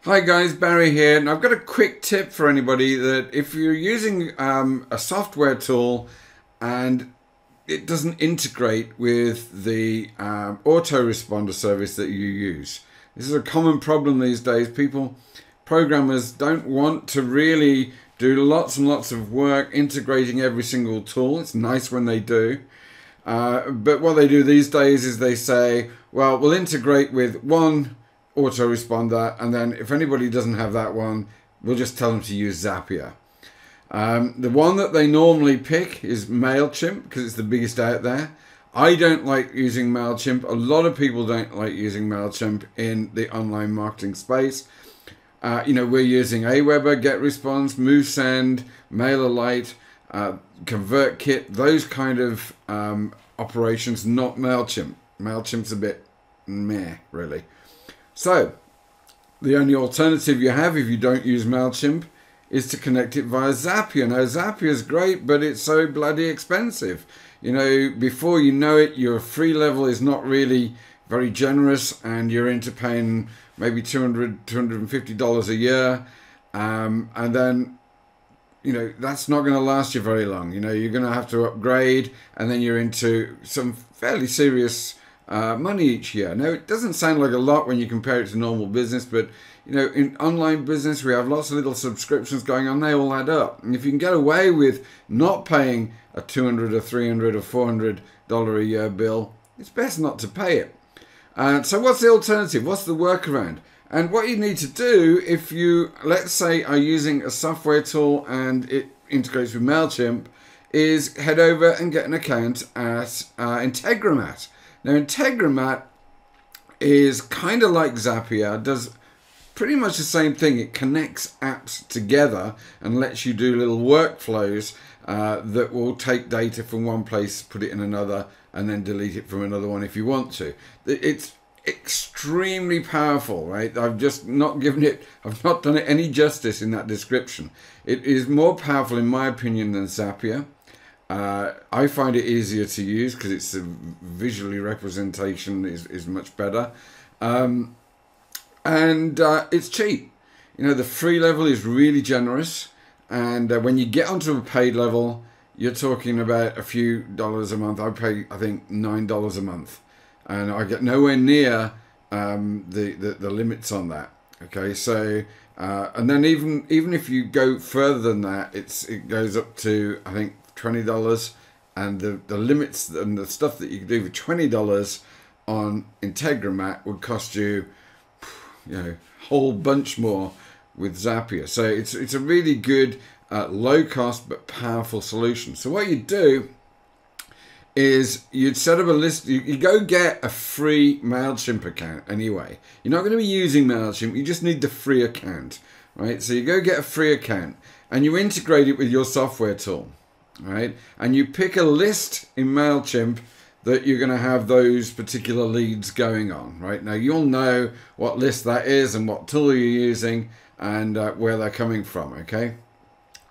Hi guys, Barry here, and I've got a quick tip for anybody that if you're using a software tool and it doesn't integrate with the autoresponder service that you use. This is a common problem these days. Programmers don't want to really do lots and lots of work integrating every single tool. It's nice when they do. But what they do these days is they say, well, we'll integrate with one autoresponder, and then if anybody doesn't have that one, we'll just tell them to use Zapier. The one that they normally pick is MailChimp because it's the biggest out there. I don't like using MailChimp. A lot of people don't like using MailChimp in the online marketing space. We're using Aweber, GetResponse, MoveSend, MailerLite, ConvertKit, those kind of operations, not MailChimp. MailChimp's a bit meh, really. So, the only alternative you have if you don't use MailChimp is to connect it via Zapier. Now, Zapier is great, but it's so bloody expensive. Before you know it, your free level is not really very generous, and you're into paying maybe $200, $250 a year. And then, that's not going to last you very long. You're going to have to upgrade, and then you're into some fairly serious money each year. Now, it doesn't sound like a lot when you compare it to normal business, but in online business we have lots of little subscriptions going on. They all add up, and if you can get away with not paying a $200 or $300 or $400 a year bill, it's best not to pay it. So what's the alternative? What's the workaround? And what you need to do if you, let's say, are using a software tool and it integrates with MailChimp, is head over and get an account at Integromat. Now, Integromat is kind of like Zapier, does pretty much the same thing. It connects apps together and lets you do little workflows that will take data from one place, put it in another, and then delete it from another one if you want to. It's extremely powerful, right? I've not done it any justice in that description. It is more powerful, in my opinion, than Zapier. I find it easier to use because it's visually representation is much better, and it's cheap. The free level is really generous, and when you get onto a paid level, you're talking about a few dollars a month. I pay, I think, $9 a month, and I get nowhere near the limits on that. Okay, so and then even if you go further than that, it goes up to, I think, $20, and the limits and the stuff that you can do for $20 on Integromat would cost you, a whole bunch more with Zapier. So it's a really good low cost but powerful solution. So what you do is you'd set up a list. You go get a free MailChimp account anyway. You're not going to be using MailChimp, you just need the free account, right? So you go get a free account and you integrate it with your software tool. Right, and you pick a list in MailChimp that you're going to have those particular leads going on. Right, now you'll know what list that is and what tool you're using and where they're coming from. Okay,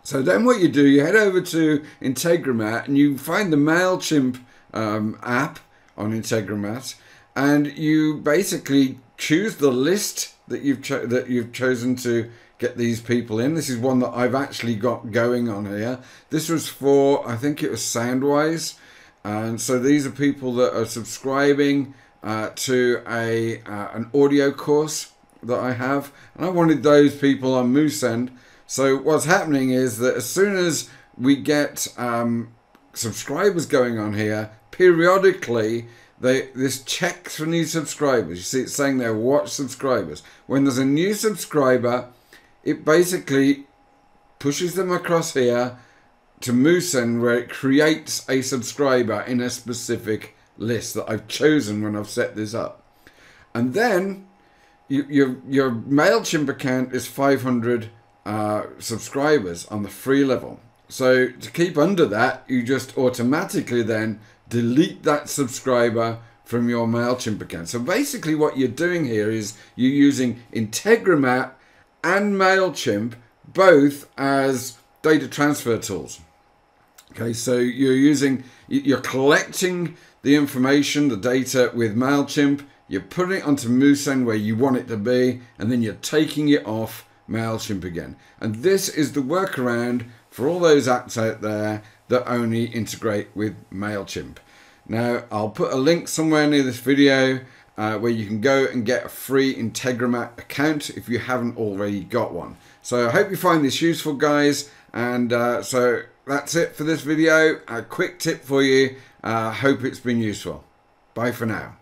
so then what you do, you head over to Integromat and you find the MailChimp app on Integromat, and you basically choose the list that you've chosen to get these people in. This is one that I've actually got going on here. This was for, I think it was Soundwise, and so these are people that are subscribing to an audio course that I have, and I wanted those people on MoveSend. So what's happening is that as soon as we get subscribers going on here, periodically this checks for new subscribers. You see it's saying there, watch subscribers. When there's a new subscriber, it basically pushes them across here to MoveSend, where it creates a subscriber in a specific list that I've chosen when I've set this up. And then your MailChimp account is 500 subscribers on the free level. So to keep under that, you just automatically then delete that subscriber from your MailChimp account. So basically what you're doing here is you're using Integromat and MailChimp both as data transfer tools. Okay, so you're collecting the information, the data with MailChimp, you're putting it onto Musen where you want it to be, and then you're taking it off MailChimp again. And this is the workaround for all those apps out there that only integrate with MailChimp. Now, I'll put a link somewhere near this video where you can go and get a free Integromat account if you haven't already got one. So I hope you find this useful, guys. And so that's it for this video. A quick tip for you. Hope it's been useful. Bye for now.